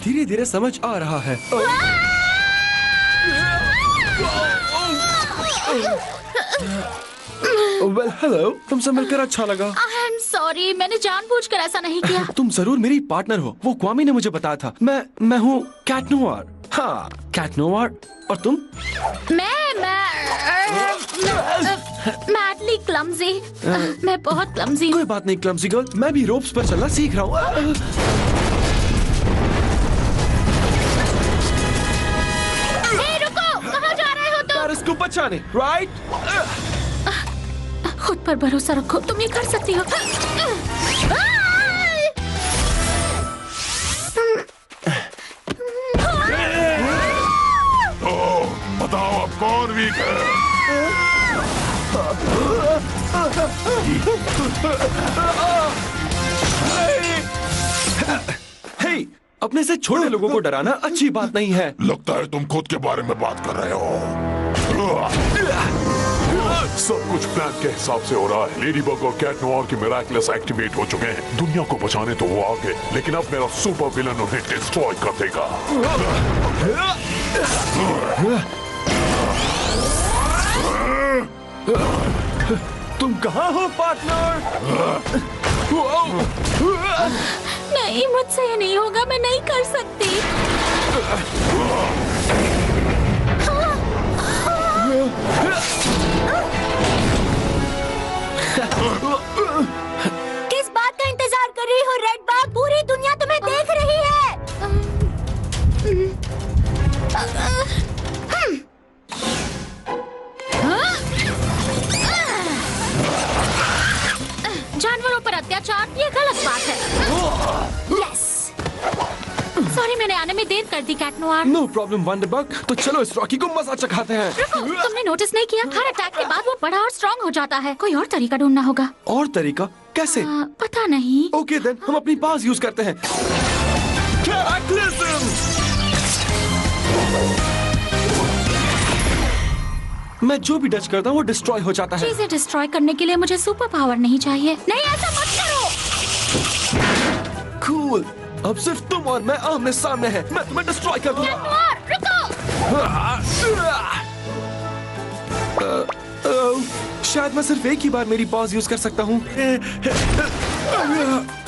धीरे धीरे समझ आ रहा है। वेल हेलो, तुमसे मिलकर अच्छा लगा। आई एम सॉरी, मैंने जानबूझकर ऐसा नहीं किया। तुम जरूर मेरी पार्टनर हो, वो क्वामी ने मुझे बताया था। मैं हूँ कैट नोवार। हाँ, कैट नोवार। और तुम? Madly clumsy. मैं बहुत क्लमजी हूँ। कोई बात नहीं क्लमजी गर्ल, मैं भी रोप्स पर चलना सीख रहा हूँ। रुको, कहाँ जा रहे हो तुम? पेरिस को बचाने, राइट? खुद पर भरोसा रखो, तुम ये कर सकती हो। बताओ अब कौन वीक है? हे, अपने से छोटे लोगों को डराना अच्छी बात नहीं है। लगता है तुम खुद के बारे में बात कर रहे हो। सब कुछ प्लान के हिसाब से हो रहा है। लेडीबग और कैट नोवार की मिराकलस एक्टिवेट हो चुके हैं। दुनिया को बचाने तो वो आ गए, लेकिन अब मेरा सुपर विलन उन्हें डिस्ट्रॉय कर देगा। तुम कहाँ हो पार्टनर? नहीं, मुझसे ये नहीं होगा, मैं नहीं कर सकती। किस बात का इंतजार कर रही हो रेड बाग? पूरी दुनिया तुम्हें देख रही है। जानवरों पर अत्याचार ये गलत बात है। यस, सॉरी मैंने आने में देर कर दी Cat Noir. No problem Wonderbug. तो चलो इस रॉकी को मजा चखाते हैं। रुको, तुमने नोटिस नहीं किया? हर अटैक के बाद वो बड़ा और स्ट्रॉन्ग हो जाता है। कोई और तरीका ढूंढना होगा। और तरीका कैसे? पता नहीं। ओके देन, हम अपनी पास यूज करते हैं। मैं जो भी टच करता हूँ वो डिस्ट्रॉय हो जाता है। चीजें डिस्ट्रॉय करने के लिए मुझे सुपर पावर नहीं चाहिए। नहीं, ऐसा मत करो। कूल। अब सिर्फ तुम और मैं आमने सामने हैं। मैं तुम्हें डिस्ट्रॉय कर दूंगा। रुको। शायद मैं सिर्फ एक ही बार मेरी पॉज यूज कर सकता हूँ।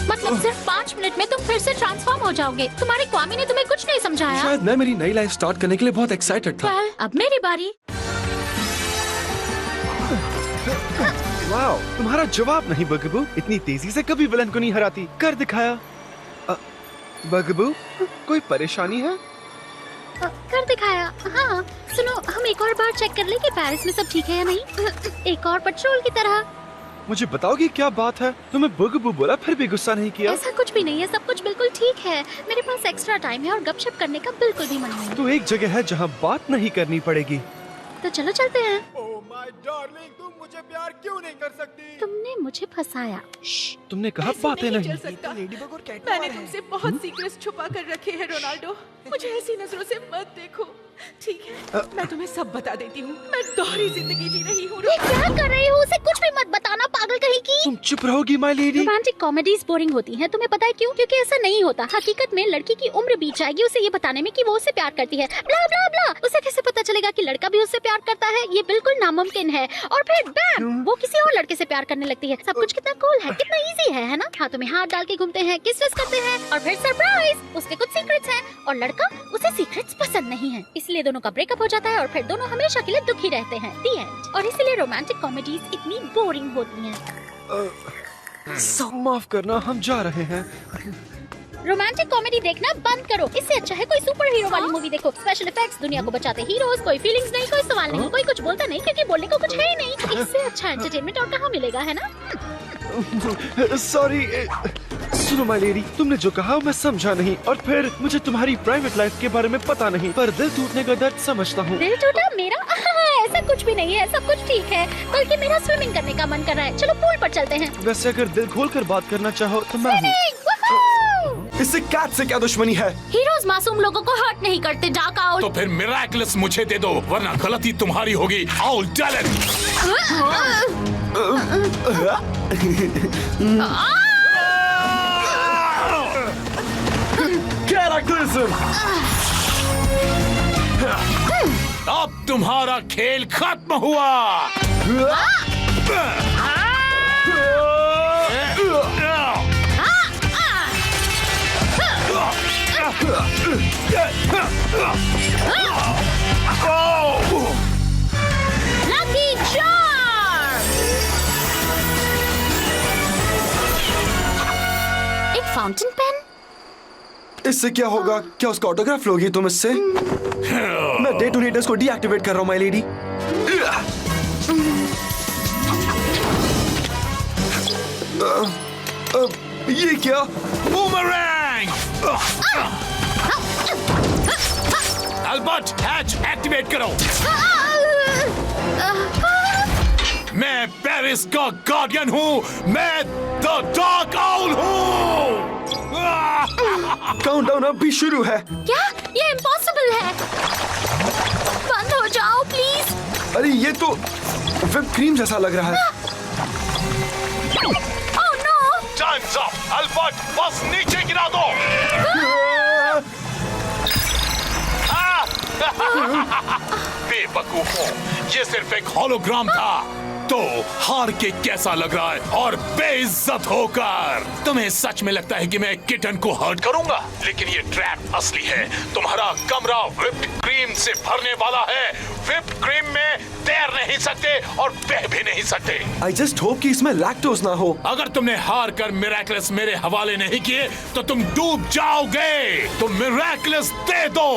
मतलब सिर्फ 5 मिनट में तुम फिर से ट्रांसफॉर्म हो जाओगे। तुम्हारी क्वामी ने तुम्हें कुछ नहीं समझाया? शायद मैं मेरी नई लाइफ स्टार्ट करने के लिए बहुत एक्साइटेड था। Well, अब मेरी बारी। वाओ, तुम्हारा जवाब नहीं बगबू। इतनी तेजी से कभी विलन को नहीं हराती। कर दिखाया। बगबू, कोई परेशानी है? कर दिखाया। हाँ, सुनो, हम एक और बार चेक कर लें कि पेरिस में सब ठीक है या नहीं। एक और पेट्रोल की तरह। मुझे बताओगी क्या बात है? तुम्हें बगबू बोला फिर भी गुस्सा नहीं किया? ऐसा कुछ भी नहीं है, सब कुछ बिल्कुल ठीक है। मेरे पास एक्स्ट्रा टाइम है और गपशप करने का बिल्कुल भी मन नहीं। तो एक जगह है जहाँ बात नहीं करनी पड़ेगी। तो चलो चलते हैं। ओह माय डार्लिंग, तुम मुझे प्यार क्यों नहीं कर सकती? तुमने मुझे फंसाया। तुमने कहा बातें नहीं। चल सकता। मैंने तुमसे बहुत सीक्रेट्स छुपा कर रखे हैं रोनाल्डो। मुझे ऐसी नजरों से मत देखो, ठीक है? मैं तुम्हें सब बता देती हूँ। मैं दोहरी जिंदगी जी रही हूँ। ये क्या कर रही हो? उसे कुछ भी मत बताना, पागल कहीं की। तुम चुप रहोगी my lady? Romantic comedies boring होती हैं, तुम्हें पता है क्यों? क्योंकि ऐसा नहीं होता। हकीकत में लड़की की उम्र बीत जाएगी उसे ये बताने में कि वो उससे प्यार करती है। ब्ला ब्ला ब्ला। उसे कैसे पता चलेगा कि लड़का भी उससे प्यार करता है? ये बिल्कुल नामुमकिन है। और फिर बैम, वो किसी और लड़के से प्यार करने लगती है। सब कुछ कितना कूल है, कितना इजी है ना? हाथों में हाथ डाल के घूमते हैं, किस करते हैं, और फिर सरप्राइज, उसके कुछ सीक्रेट्स हैं और लड़का उसे सीक्रेट्स पसंद नहीं है, इसलिए दोनों का ब्रेकअप हो जाता है और फिर दोनों हमेशा के लिए दुखी रहते हैं। दी एंड। और इसीलिए रोमांटिक कॉमेडीज इतनी बोरिंग होती हैं। माफ करना, हम जा रहे हैं। रोमांटिक कॉमेडी देखना बंद करो। इससे अच्छा है कोई सुपर हीरो वाली मूवी देखो। स्पेशल इफेक्ट्स, दुनिया को बचाते हीरोज, कोई फीलिंग्स नहीं, कोई सवाल नहीं, कोई कुछ बोलता नहीं क्योंकि बोलने को कुछ है ही नहीं। इससे अच्छा एंटरटेनमेंट और कहाँ मिलेगा, है ना? सॉरी, सुनो माय लेडी, तुमने जो कहा मैं समझा नहीं, और फिर मुझे तुम्हारी प्राइवेट लाइफ के बारे में पता नहीं, पर दिल टूटने का दर्द समझता हूँ। दिल टूटा मेरा? ऐसा कुछ भी नहीं है, सब कुछ ठीक है। बल्कि मेरा स्विमिंग करने का मन कर रहा है। चलो पूल पर चलते हैं। वैसे अगर दिल खोल कर बात करना चाहो तो मैं हूँ। इससे कैट से क्या दुश्मनी है? हीरोज मासूम लोगों को हर्ट नहीं करते। Dark out. तो फिर मिराकलस मुझे दे दो, वरना गलती तुम्हारी होगी। I'll tell it. कैटाक्लिज्म। अब तुम्हारा खेल खत्म हुआ। Lucky charm. एक फाउंटेन पेन। इससे क्या होगा? क्या उसका ऑटोग्राफ लोगी तुम इससे? मैं डेटोनेटर्स को डीएक्टिवेट कर रहा हूँ माय लेडी। ये क्या? बूमरैंग! अल्बर्ट, हैच एक्टिवेट करो। मैं पेरिस का गार्डियन हूँ। मैं द डार्क आउल हूँ। काउंटडाउन अब भी शुरू है। क्या? ये इम्पॉसिबल है। बंद हो जाओ प्लीज। अरे ये तो व्हिप क्रीम जैसा लग रहा है। Oh no. Time's up. Albert, बस नीचे गिरा दो। बेवकूफों, ये सिर्फ एक होलोग्राम था। तो हार के कैसा लग रहा है? और बेइज्जत होकर तुम्हें सच में लगता है कि मैं किटन को हर्ट करूंगा? लेकिन ये ट्रैप असली है। तुम्हारा कमरा व्हिप्ड क्रीम से भरने वाला है। व्हिप्ड क्रीम में तैर नहीं सकते और बह भी नहीं सकते। आई जस्ट होप कि इसमें लैक्टोज ना हो। अगर तुमने हार कर मिरेकलस मेरे हवाले नहीं किए तो तुम डूब जाओगे। तुम मिरेकलस दे दो।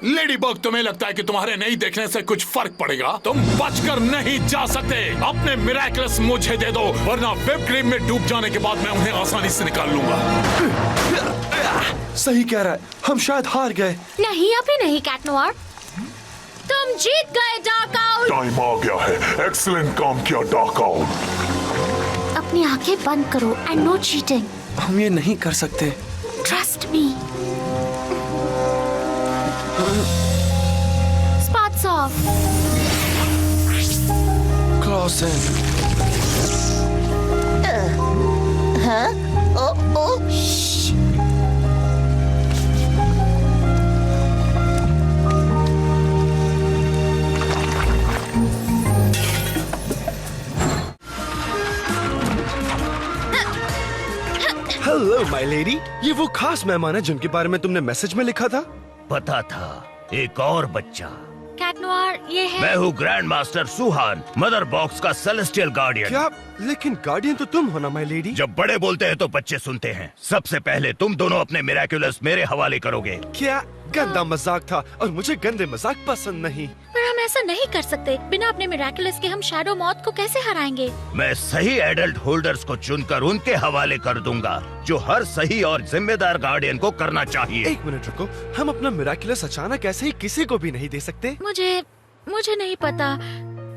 लेडी बग, तुम्हें लगता है कि तुम्हारे नहीं देखने से कुछ फर्क पड़ेगा? तुम बचकर नहीं जा सकते। अपने मिरेकलस मुझे दे दो, वरना व्हिप क्रीम में डूब जाने के बाद मैं उन्हें आसानी से निकाल लूंगा। सही कह रहा है, हम शायद हार गए। नहीं, अभी नहीं कैट नोआर। तुम जीत गए डार्क आउल। टाइम आ गया है। एक्सीलेंट काम किया डार्क आउल। अपनी आंखें बंद करो एंड नो चीटिंग। हम ये नहीं कर सकते। Trust me. Spots of. Crossing. Hello my lady. ये वो खास मेहमान है जिनके बारे में तुमने मैसेज में लिखा था? पता था, एक और बच्चा। कैट नोआर, ये है। मैं हूँ ग्रैंड मास्टर सुहान, मदर बॉक्स का सेलेस्टियल गार्डियन। क्या? लेकिन गार्डियन तो तुम हो ना माय लेडी। जब बड़े बोलते हैं तो बच्चे सुनते हैं। सबसे पहले तुम दोनों अपने मिरेकुलस मेरे हवाले करोगे। क्या? गंदा मजाक था और मुझे गंदे मजाक पसंद नहीं। पर हम ऐसा नहीं कर सकते। बिना अपने मिरेकुलस के हम शैडो मॉथ को कैसे हराएंगे? मैं सही एडल्ट होल्डर्स को चुनकर उनके हवाले कर दूंगा, जो हर सही और जिम्मेदार गार्डियन को करना चाहिए। एक मिनट रुको, हम अपना मिरेकुलस अचानक ऐसे ही किसी को भी नहीं दे सकते। मुझे नहीं पता।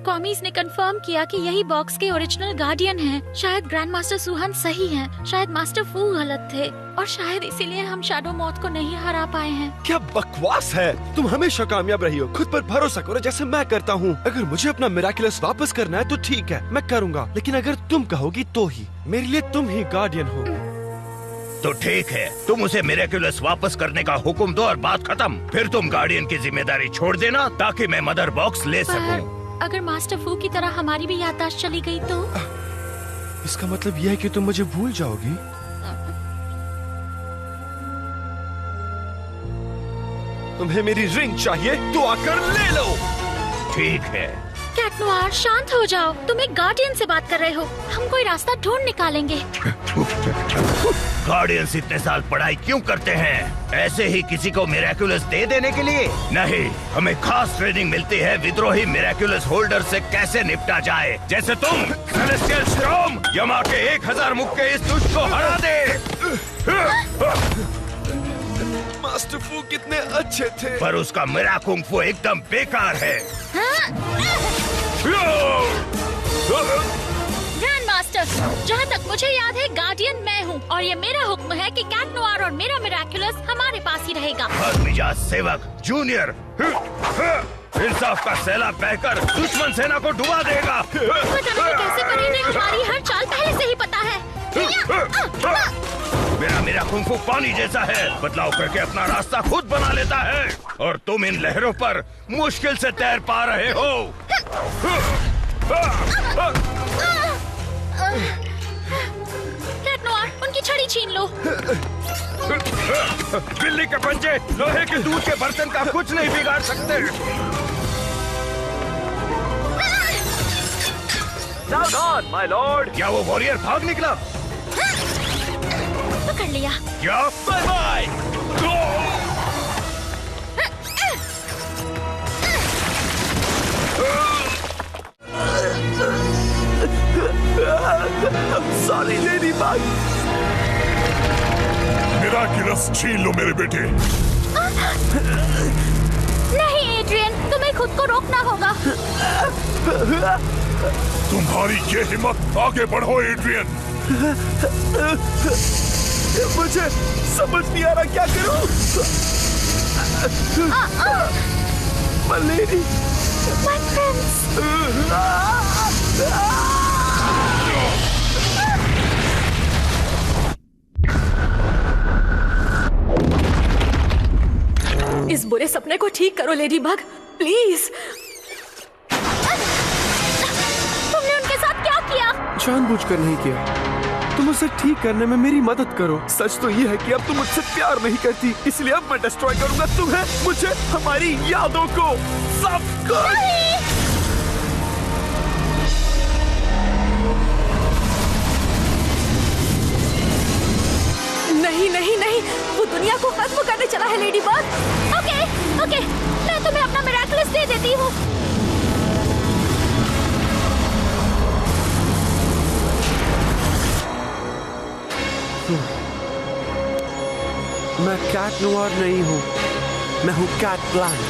कॉमीज ने कंफर्म किया कि यही बॉक्स के ओरिजिनल गार्डियन हैं। शायद ग्रैंड मास्टर सुहान सही हैं, शायद मास्टर फू गलत थे, और शायद इसीलिए हम शैडो मॉथ को नहीं हरा पाए हैं। क्या बकवास है। तुम हमेशा कामयाब रही हो। खुद पर भरोसा करो जैसे मैं करता हूँ। अगर मुझे अपना मिरेकुलस वापस करना है तो ठीक है, मैं करूँगा। लेकिन अगर तुम कहोगी तो ही। मेरे लिए तुम ही गार्डियन हो। तो ठीक है, तुम उसे मिरेकुलस वापस करने का हुक्म दो और बात खत्म। फिर तुम गार्डियन की जिम्मेदारी छोड़ देना ताकि मैं मदर बॉक्स ले सकूं। अगर मास्टर फू की तरह हमारी भी याददाश्त चली गई तो? इसका मतलब यह है कि तुम मुझे भूल जाओगी? तुम्हें मेरी रिंग चाहिए तो आकर ले लो। ठीक है। कैट नोआर, शांत हो जाओ। तुम एक गार्डियन से बात कर रहे हो। हम कोई रास्ता ढूंढ निकालेंगे। गार्डियंस इतने साल पढ़ाई क्यों करते हैं? ऐसे ही किसी को मिरेकुलस दे देने के लिए? नहीं, हमें खास ट्रेनिंग मिलती है विद्रोही मिरेकुलस होल्डर से कैसे निपटा जाए। जैसे तुम सेलेस्टियल स्ट्रॉम, यमा के 1000 मुख के इस दुष्ट को हरा दे। मास्टर फू कितने अच्छे थे, पर उसका मेरा कुंग फू एकदम बेकार है। ग्रैंड मास्टर मास्टर, जहाँ तक मुझे याद है गार्डियन मैं हूँ और ये मेरा हुक्म है कि कैट नोआर और मेरा मिराकुलस हमारे पास ही रहेगा। बदमिजाज सेवक जूनियर, इंसाफ का सैलाब बहकर दुश्मन सेना को डुबा देगा। पता नहीं कैसे पर इन्हें हमारी हर चाल पहले से ही पता है। मेरा कुंफू पानी जैसा है, बदलाव करके अपना रास्ता खुद बना लेता है और तुम इन लहरों पर मुश्किल से तैर पा रहे हो। कैट नोआर, उनकी छड़ी छीन लो। बिल्ली के पंजे लोहे के दूध के बर्तन का कुछ नहीं बिगाड़ सकते। सावधान माय लॉर्ड। क्या वो वॉरियर भाग निकला? पकड़ लिया। क्या? Bye bye. Sorry Ladybug. Miraculous छीन लो मेरे बेटे। नहीं एड्रियन, तुम्हें खुद को रोकना होगा। तुम्हारी ये हिम्मत, आगे बढ़ो एड्रियन। मुझे समझ नहीं आ रहा क्या करूं। Lady, my friends. इस बुरे सपने को ठीक करो लेडी बग, प्लीज। तुमने उनके साथ क्या किया? जानबूझकर नहीं किया। तुम उसे ठीक करने में मेरी मदद करो। सच तो ये है कि अब तुम मुझसे प्यार नहीं करती, इसलिए अब मैं डिस्ट्रॉय करूंगा तुम्हें, मुझे, हमारी यादों को, सब कुछ। नहीं नहीं नहीं, वो दुनिया को खत्म करने चला है लेडी बग। ओके, मैं तुम्हें अपना मिराकुलस दे देती हूँ। मैं कैट नोआर नहीं हूँ, मैं हूँ कैट ब्लैंक।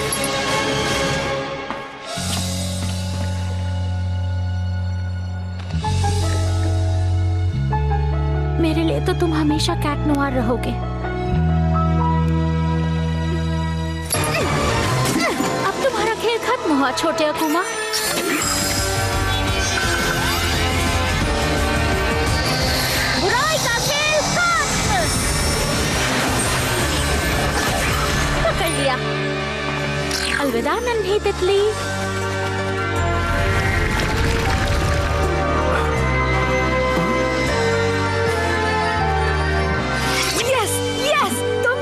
मेरे लिए तो तुम हमेशा कैट नोआर रहोगे। अब तुम्हारा खेल खत्म हुआ छोटे अकुमा। बुराई का खेल खत्म। पकड़ लिया। अलविदा नन्ही तितली।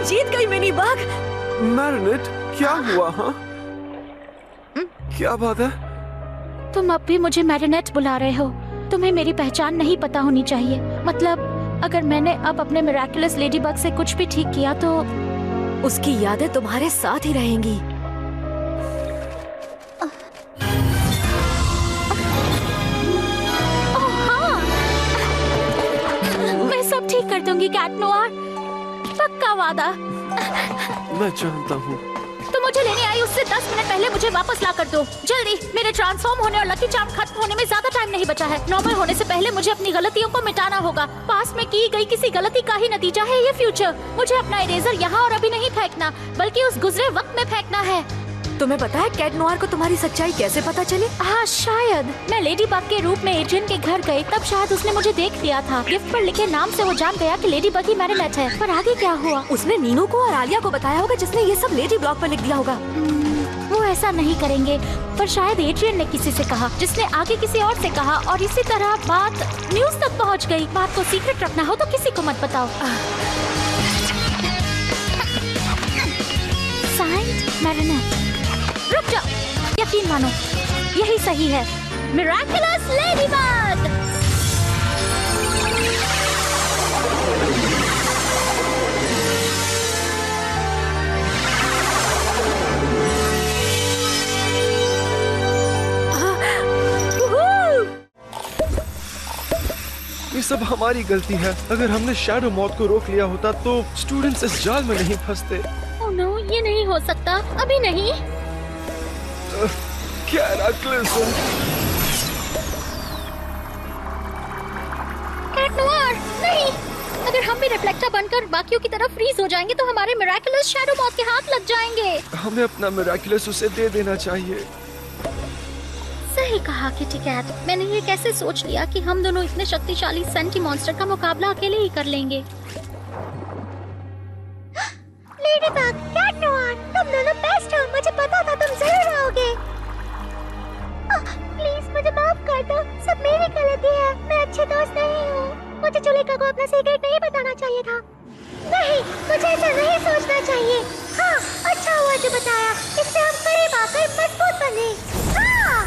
जीत गई मिनी बग। मैरिनेट, क्या हुआ? हाँ, क्या बात है? तुम अब भी मुझे मैरिनेट बुला रहे हो। तुम्हें मेरी पहचान नहीं पता होनी चाहिए। मतलब अगर मैंने अब अपने मिराकुलस लेडीबग से कुछ भी ठीक किया तो उसकी यादें तुम्हारे साथ ही रहेंगी। हाँ, मैं सब ठीक कर दूंगी कैट नोआर, पक्का वादा। मैं जानता हूँ। तो मुझे लेने आई उससे 10 मिनट पहले मुझे वापस ला कर दो, जल्दी। मेरे ट्रांसफॉर्म होने और लकी चार्म खत्म होने में ज्यादा टाइम नहीं बचा है। नॉर्मल होने से पहले मुझे अपनी गलतियों को मिटाना होगा। पास्ट में की गई किसी गलती का ही नतीजा है ये फ्यूचर। मुझे अपना इरेजर यहाँ और अभी नहीं फेंकना, बल्कि उस गुजरे वक्त में फेंकना है। तुम्हें पता है कैट नोआर को तुम्हारी सच्चाई कैसे पता चली? हाँ शायद मैं लेडी बग के रूप में एड्रियन के घर गई, तब शायद उसने मुझे देख लिया था। गिफ्ट पर लिखे नाम से वो जान गया कि लेडी बग ही मैरिनेट है। पर आगे क्या हुआ? उसने नीनू को और आलिया को बताया होगा, जिसने ये सब लेडी ब्लॉग पर लिख दिया होगा। वो ऐसा नहीं करेंगे, पर शायद एड्रियन ने किसी से कहा, जिसने आगे किसी और से कहा, और इसी तरह बात न्यूज तक पहुँच गई। बात को सीक्रेट रखना हो तो किसी को मत बताओ। Signed marinate. रुक जाओ, यकीन मानो यही सही है। Miraculous ladybug. ये सब हमारी गलती है। अगर हमने शैडो मॉथ को रोक लिया होता तो स्टूडेंट्स इस जाल में नहीं फंसते। ओह नो, ये नहीं हो सकता, अभी नहीं। क्या कैट नोआर, नहीं! अगर हम भी रिफ्लेक्टर बनकर बाकियों की तरफ फ्रीज हो जाएंगे तो हमारे मिराकुलस शैडो मॉथ के हाथ लग जाएंगे। हमें अपना मिराकुलस उसे दे देना चाहिए। सही कहा किटी कैट। मैंने ये कैसे सोच लिया कि हम दोनों इतने शक्तिशाली सेंटी मॉन्स्टर का मुकाबला अकेले ही कर लेंगे। लेडीबग, कैट नोआर, तुम दोनों बेस्ट हो। मुझे पता था तुम जरूर आओगे। प्लीज मुझे माफ कर दो, सब मेरी गलती है। मैं अच्छे दोस्त नहीं हूँ। मुझे जुलेखा को अपना सीक्रेट नहीं बताना चाहिए था। नहीं, मुझे ऐसा नहीं सोचना चाहिए। हाँ, अच्छा हुआ जो बताया। इससे हम करीब आकर मजबूत बने। हाँ,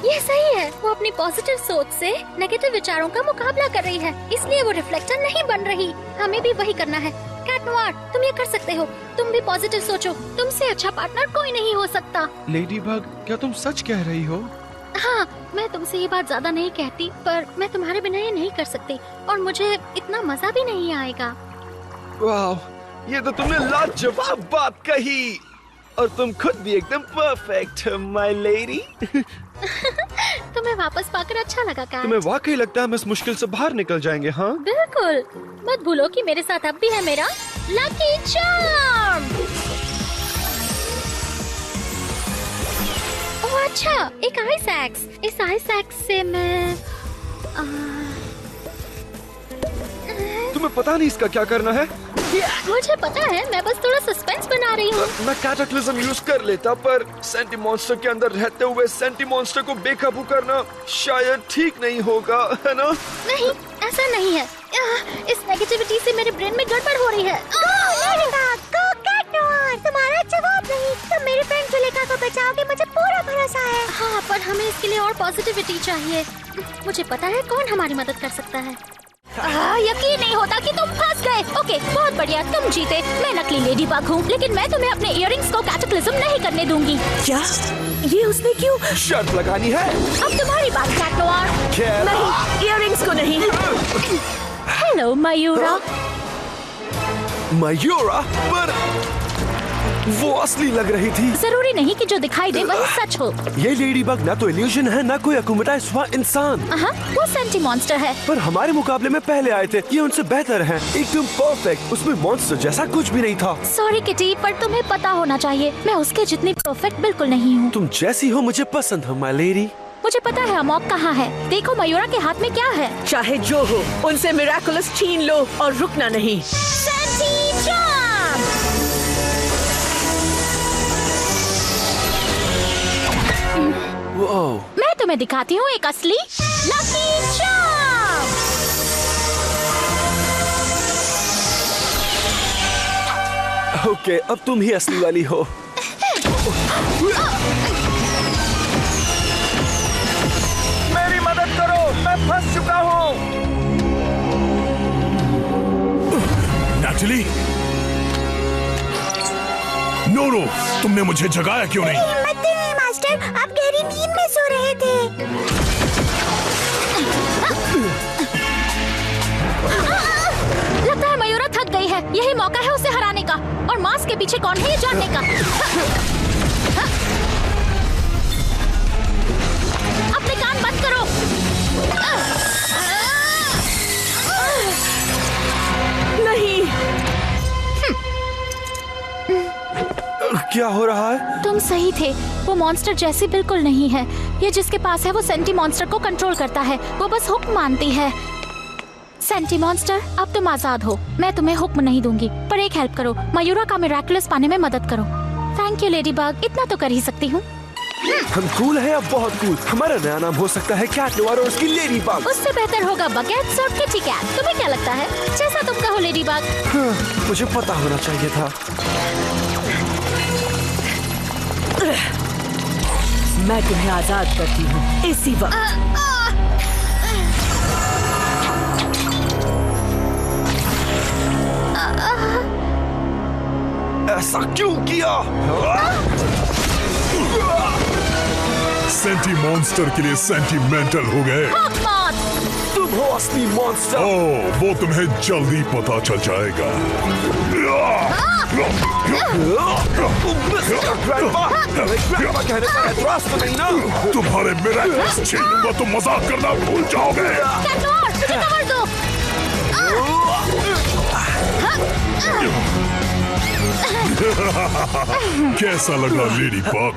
ये सही है। वो अपनी पॉजिटिव सोच से नेगेटिव विचारों का मुकाबला कर रही है, इसलिए वो रिफ्लेक्टर नहीं बन रही। हमें भी वही करना है। कैट नोआर, तुम ये कर सकते हो। तुम भी पॉजिटिव सोचो। तुमसे अच्छा पार्टनर कोई नहीं हो सकता। लेडीबग, क्या तुम सच कह रही हो? हाँ, मैं तुमसे ये बात ज्यादा नहीं कहती, पर मैं तुम्हारे बिना ये नहीं कर सकती और मुझे इतना मजा भी नहीं आएगा। वाह, ये तो तुमने लाजवाब बात कही। और तुम खुद भी एकदम परफेक्ट, माय लेडी। तुम्हें वापस पाकर अच्छा लगा कैट? तुम्हें वाकई लगता है हम इस मुश्किल से बाहर निकल जाएंगे? हाँ बिल्कुल। मत भूलो कि मेरे साथ अब भी है मेरा लकी चार्म। ओह अच्छा, एक आइस एक्स। इस आइस एक्स से मैं तुम्हें पता नहीं इसका क्या करना है? मुझे पता है, मैं बस थोड़ा सस्पेंस बना रही हूँ। मैं कैटाक्लिज्म यूज कर लेता, पर सेंटी मॉन्स्टर के अंदर रहते हुए सेंटी मॉन्स्टर को बेकाबू करना शायद ठीक नहीं होगा, है ना? नहीं, ऐसा नहीं है। इस नेगेटिविटी से मेरे ब्रेन में गड़बड़ हो रही है। तुम्हारा जवाब नहीं। तुम मेरे फ्रेंड जुलेखा को बचाओगे, मुझे पूरा भरोसा है। हाँ, पर हमें इसके लिए और पॉजिटिविटी चाहिए। मुझे पता है कौन हमारी मदद कर सकता है। यकीन नहीं होता कि तुम फंस गए। ओके, बहुत बढ़िया, तुम जीते। मैं नकली लेडीबग हूँ, लेकिन मैं तुम्हें अपने इयररिंग्स को कैटाक्लिज्म नहीं करने दूंगी। क्या? ये उसने क्यों? शर्त लगानी है। अब तुम्हारी बात कैट नोआर। नहीं, इयररिंग्स को नहीं। हेलो मयूरा। मयूरा? पर वो असली लग रही थी। जरूरी नहीं कि जो दिखाई दे वही सच हो। ये लेडीबग ना तो इल्यूजन है, ना कोई अकुमुटाइज हुआ इंसान। वो सेंटी मॉन्स्टर है। पर हमारे मुकाबले में पहले आए थे, ये उनसे बेहतर है। एकदम परफेक्ट। उसमें मॉन्स्टर जैसा कुछ भी नहीं था। सॉरी किटी, पर तुम्हें पता होना चाहिए, मैं उसके जितनी परफेक्ट बिल्कुल नहीं हूँ। तुम जैसी हो मुझे पसंद है, माय लेडी। मुझे पता है अमोक कहाँ है। देखो मयूरा के हाथ में क्या है। चाहे जो हो, उनसे मिराकुलस छीन लो और रुकना नहीं। सेंटी चार्म। मैं तुम्हें दिखाती हूँ एक असली लकी चार्म। ओके, अब तुम ही असली वाली हो। मेरी मदद करो, मैं फंस चुका हूँ। नैटली, नो, तुमने मुझे जगाया क्यों नहीं? हिम्मत नहीं मास्टर, आप गहरी नींद में सो रहे थे। लगता है मयूरा थक गई है। यही मौका है उसे हराने का। और मास्क के पीछे कौन है ये जानने का। अपने कान बंद करो। नहीं। क्या हो रहा है? तुम सही थे, वो मॉन्स्टर जैसी बिल्कुल नहीं है। ये जिसके पास है वो सेंटी मॉन्स्टर को कंट्रोल करता है। वो बस हुक्म मानती है। सेंटी मॉन्स्टर, अब तुम आजाद हो। मैं तुम्हें हुक्म नहीं दूंगी, पर एक हेल्प करो, मयूरा का मिराकुलस पाने में मदद करो। थैंक यू लेडीबग, इतना तो कर ही सकती हूँ। हम कूल हैं, अब बहुत कूल। हमारा नया नाम हो सकता है कैट नोआर और उसकी लेडीबग। उससे बेहतर होगा बकेट्स और किटी कैट। तुम्हें क्या लगता है? जैसा तुम कहो लेडीबग। मुझे पता होना चाहिए था। मैं तुम्हें आजाद करती हूँ इसी वक्त। ऐसा क्यों किया? सेंटी मॉन्स्टर के लिए सेंटिमेंटल हो गए। तुम हो असली मॉन्स्टर। ओह, वो तुम्हें जल्दी पता चल जाएगा। ग्रैंडपा कहने का एतराज तो नहीं ना? तुम्हारे मिराकुलस छीन लूंगा तो मजाक करना भूल जाओगे। कैट नोआर, तुझे कवर दो। कैसा लगा लेडी बग?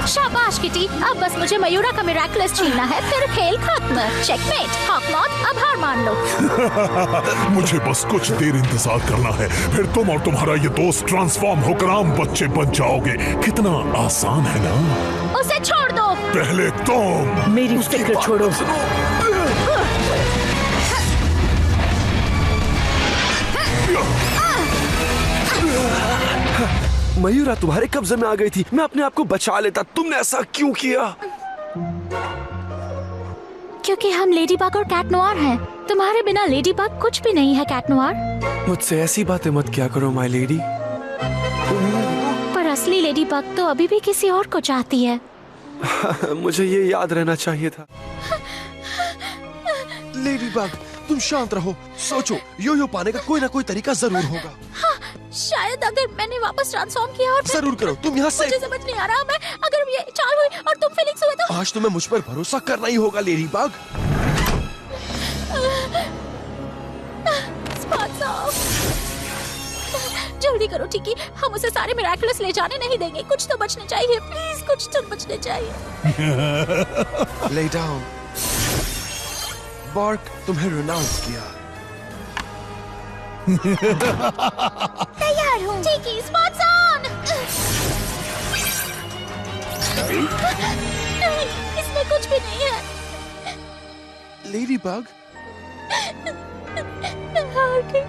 शाबाश किटी, अब बस मुझे मयूरा का मिरेकलस छीनना है, फिर खेल खत्म। चेकमेट। हॉकमॉथ, अब हार मान लो। मुझे बस कुछ देर इंतजार करना है, फिर तुम और तुम्हारा ये दोस्त ट्रांसफॉर्म होकर आम बच्चे बन जाओगे। कितना आसान है ना? उसे छोड़ दो। पहले तुम मेरी फिक्र छोड़ो। मयूरा तुम्हारे कब्जे में आ गई थी, मैं अपने आप को बचा लेता। तुमने ऐसा क्यों किया? क्योंकि हम लेडी बग और कैट नोआर हैं। तुम्हारे बिना लेडी बग कुछ भी नहीं है कैट नोआर। मुझसे ऐसी बातें मत किया करो माय लेडी। पर असली लेडी बग तो अभी भी किसी और को चाहती है। मुझे ये याद रहना चाहिए था। लेडी बग, तुम शांत रहो, सोचो, यो पाने का कोई ना कोई तरीका जरूर होगा। हाँ, शायद अगर मैंने वापस ट्रांसफॉर्म किया और जरूर करो, तुम यहाँ से। मुझे समझ नहीं आ रहा, मैं अगर ये चाल हुई और तुम फिनिक्स हुए तो। आज तुम्हें मुझ पर भरोसा करना ही होगा लेडी बग। जल्दी करो ठीक, हम उसे सारे मिरेकलस ले जाने नहीं देंगे। कुछ तो बचने चाहिए, प्लीज कुछ तो बचने चाहिए। Lay down. बार्क, तुम्हें रिनाउंस किया। तैयार हूँ। ठीक है, स्पॉट्स ऑन। नहीं, इसमें कुछ भी नहीं है। लेडी बग, हार गई।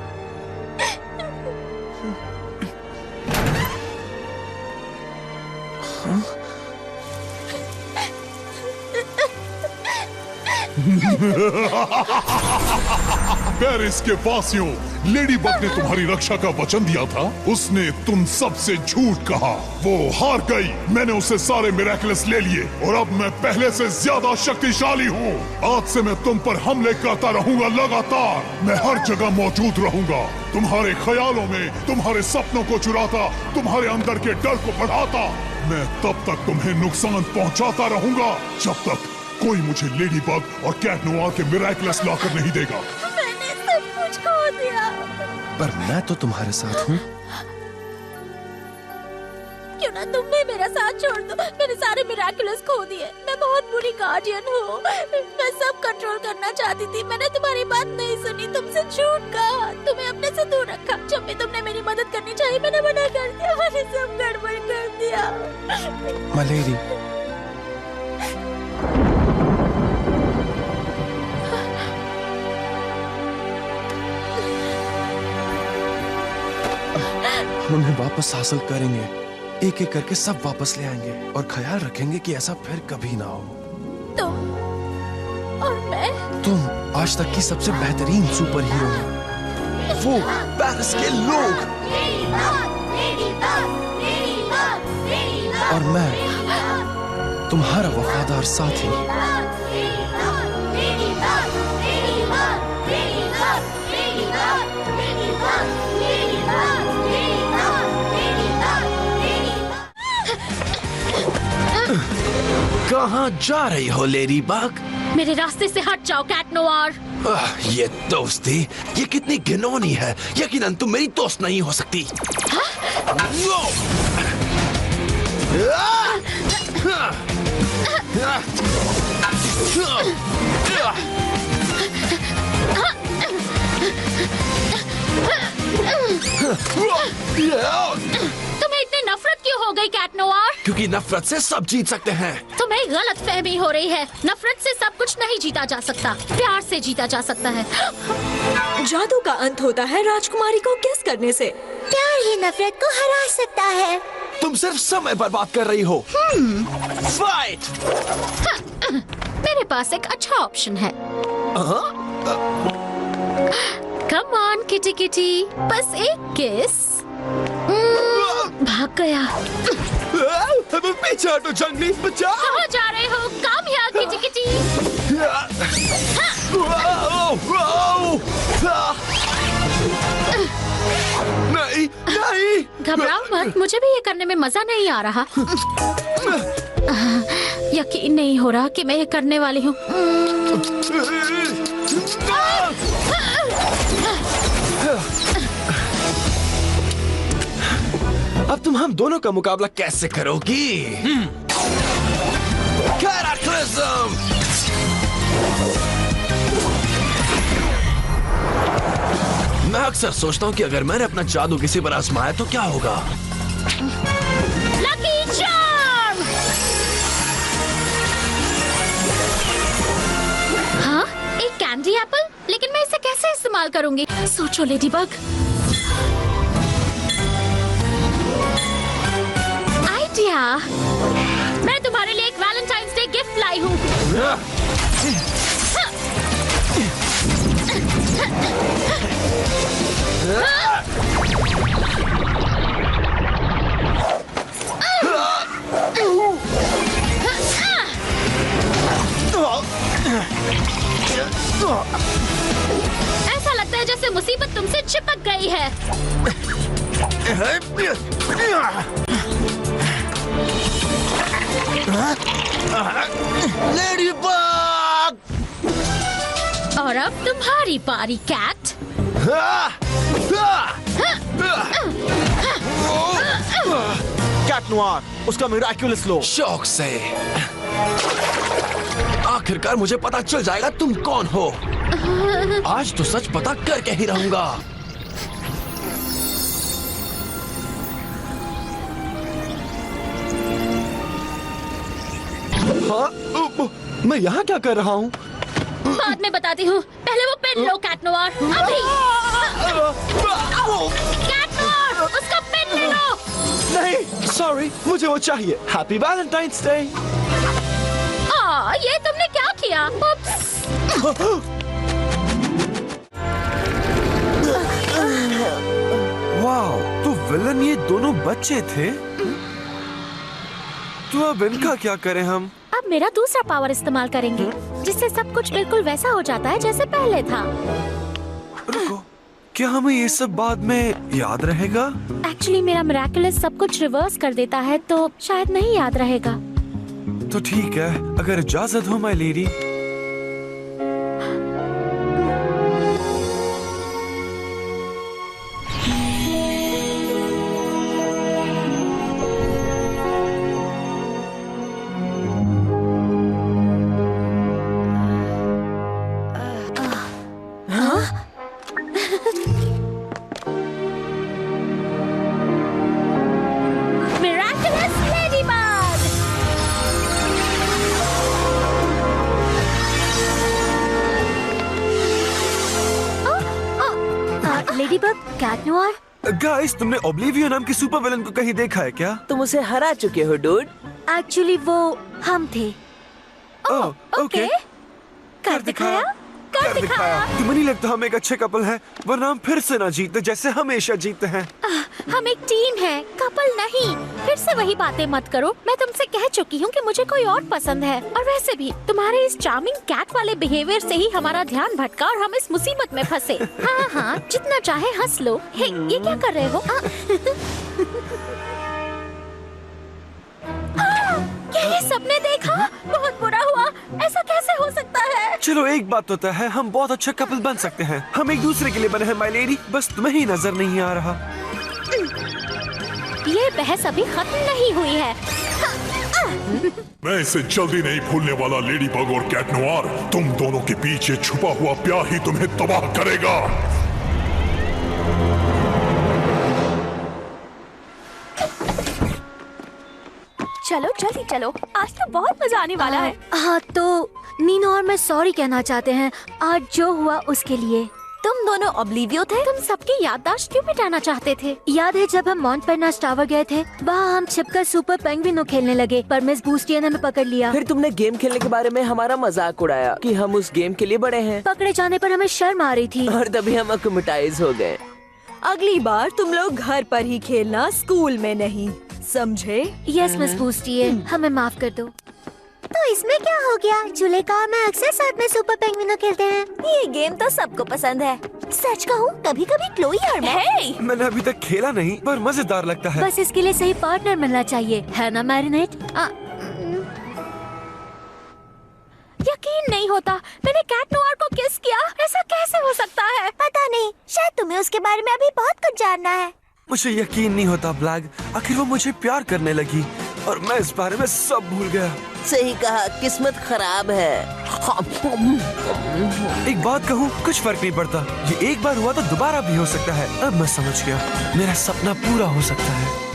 पेरिस के वासियों, लेडी बग ने तुम्हारी रक्षा का वचन दिया था। उसने तुम सबसे झूठ कहा। वो हार गई। मैंने उसे सारे मिरेकलस ले लिए और अब मैं पहले से ज्यादा शक्तिशाली हूँ। आज से मैं तुम पर हमले करता रहूंगा लगातार। मैं हर जगह मौजूद रहूंगा, तुम्हारे ख्यालों में, तुम्हारे सपनों को चुराता, तुम्हारे अंदर के डर को बढ़ाता। मैं तब तक तुम्हें नुकसान पहुँचाता रहूंगा जब तक कोई मुझे लेडी बग और कैट नोआर के मिरेकलस लाकर नहीं देगा। मैंने सब कुछ खो दिया। पर मैं तो तुम्हारे साथ हूँ। क्यों ना तुम भी मेरा साथ छोड़ दो। मैंने सारे मिरेकलस खो दिए। मैं बहुत बुरी गार्डियन हूँ। मैं सब कंट्रोल करना चाहती थी। मैंने तुम्हारी बात नहीं सुनी, तुमसे झूठ कहा, तुम्हें अपने से दूर रखा। जब भी तुमने मेरी मदद करनी चाहिए मैंने मना कर दिया। मैंने सब गड़बड़ कर दिया। माय लेडी, हम उन्हें वापस हासिल करेंगे। एक एक करके सब वापस ले आएंगे और ख्याल रखेंगे कि ऐसा फिर कभी ना हो। तुम और मैं, तुम आज तक की सबसे बेहतरीन सुपर हीरो हो। वो पेरिस के लोग और मैं तुम्हारा वफादार साथी। कहाँ जा रही हो लेडी बग? मेरे रास्ते से हट जाओ कैट नोआर। ये दोस्ती, ये कितनी घिनौनी है। यकीनन तुम मेरी दोस्त नहीं हो सकती। तुम्हें इतनी नफरत क्यों हो गई कैट नोआर? क्योंकि नफरत से सब जीत सकते हैं। तुम्हें गलत फहमी हो रही है। नफरत से सब कुछ नहीं जीता जा सकता, प्यार से जीता जा सकता है। जादू का अंत होता है राजकुमारी को किस करने से। प्यार ही नफरत को हरा सकता है। तुम सिर्फ समय बर्बाद कर रही हो। फाइट! मेरे पास एक अच्छा ऑप्शन है। कम ऑन किटी किटी, बस एक किस। भाग गया। पीछे हटो जंगली, बचाओ। कहाँ जा रहे हो? काम यहाँ किटी किटी। नहीं नहीं, घबराओ मत, मुझे भी ये करने में मजा नहीं आ रहा। यकीन नहीं हो रहा कि मैं ये करने वाली हूँ। अब तुम हम दोनों का मुकाबला कैसे करोगी? कैटाक्लिज्म! मैं अक्सर सोचता हूँ कि अगर मैंने अपना जादू किसी पर आजमाया तो क्या होगा। Lucky charm! हाँ, एक कैंडी एप्पल? लेकिन मैं इसे कैसे इस्तेमाल करूंगी? सोचो लेडीबग। आइडिया! मैं तुम्हारे लिए एक वैलेंटाइंस डे गिफ्ट लाई हूँ। ऐसा लगता है जैसे मुसीबत तुमसे चिपक गई है। लेडीबग! और अब तुम्हारी बारी, कैट। कैट नोआर, उसका मिराक्युलस लो। शौक से। आखिरकार मुझे पता चल जाएगा तुम कौन हो। आज तो सच पता करके ही रहूंगा। हाँ, मैं यहाँ क्या कर रहा हूँ? बाद में बताती हूँ, पहले वो पेन लो कैट नोआर, अभी। कैट नोआर, उसका पेन ले लो। नहीं, सॉरी, मुझे वो चाहिए। Happy Valentine's day. ये तुमने क्या किया? वाओ, तो विलन ये दोनों बच्चे थे। तो अब इनका क्या करें हम? अब मेरा दूसरा पावर इस्तेमाल करेंगे, जिससे सब कुछ बिल्कुल वैसा हो जाता है जैसे पहले था। रुको, क्या हमें ये सब बाद में याद रहेगा? एक्चुअली मेरा मिरेकुलस सब कुछ रिवर्स कर देता है, तो शायद नहीं याद रहेगा। तो ठीक है, अगर इजाजत हो my lady. Ladybug, Cat Noir. Guys, तुमने ओब्लिवियो नाम के सुपर विलन को कहीं देखा है क्या? तुम उसे हरा चुके हो डूड। एक्चुअली वो हम थे। ओके। कर दिखाया। तुम्हें नहीं लगता हम एक अच्छे कपल हैं? वरना हम फिर से ना जीते जैसे हमेशा जीते हैं। हम एक टीम है, कपल नहीं। फिर से वही बातें मत करो। मैं तुमसे कह चुकी हूँ कि मुझे कोई और पसंद है। और वैसे भी तुम्हारे इस चार्मिंग कैट वाले बिहेवियर से ही हमारा ध्यान भटका और हम इस मुसीबत में फंसे। हाँ, जितना चाहे हंस लो। हे, ये क्या कर रहे हो? क्या ये सबने देखा? बहुत बुरा हुआ। ऐसा कैसे हो सकता है? चलो, एक बात तो तय है, हम बहुत अच्छा कपल बन सकते हैं। हम एक दूसरे के लिए बने हैं माय लेडी, बस तुम्हें ही नजर नहीं आ रहा। ये बहस अभी खत्म नहीं हुई है। मैं इसे जल्दी नहीं भूलने वाला लेडीबग और कैट नोआर। तुम दोनों के पीछे छुपा हुआ प्यार ही तुम्हें तबाह करेगा। चलो जल्दी चलो, आज तो बहुत मजा आने वाला है। हाँ, तो नीनो और मैं सॉरी कहना चाहते हैं आज जो हुआ उसके लिए। तुम दोनों ओब्लिवियो थे? तुम सबकी याददाश्त क्यों मिटाना चाहते थे? याद है जब हम माउंट पेनास टावर गए थे? वहाँ हम छिपकर सुपर पेंगुइनो खेलने लगे, पर मिस बूस्टिया ने हमें पकड़ लिया। फिर तुमने गेम खेलने के बारे में हमारा मजाक उड़ाया कि हम उस गेम के लिए बड़े हैं। पकड़े जाने पर हमें शर्म आ रही थी और तभी हम अक्यूमेटाइज हो गए। अगली बार तुम लोग घर पर ही खेलना, स्कूल में नहीं, समझे? यस मिस बूस्टिया, हमें माफ कर दो। तो इसमें क्या हो गया? जुलेका और मैं अक्सर साथ में सुपर पेंगुइनो खेलते हैं। ये गेम तो सबको पसंद है। सच कहूँ, कभी कभी क्लोई और मैं मैंने अभी तक खेला नहीं, पर मजेदार लगता है। बस इसके लिए सही पार्टनर मिलना चाहिए, है ना मैरिनेट? यकीन नहीं होता, मैंने कैट नोआर को किस किया। ऐसा कैसे हो सकता है? पता नहीं, शायद तुम्हें उसके बारे में अभी बहुत कुछ जानना है। मुझे यकीन नहीं होता ब्लैक, आखिर वो मुझे प्यार करने लगी और मैं इस बारे में सब भूल गया। सही कहा, किस्मत खराब है। एक बात कहूँ, कुछ फर्क नहीं पड़ता। ये एक बार हुआ तो दोबारा भी हो सकता है। अब मैं समझ गया, मेरा सपना पूरा हो सकता है।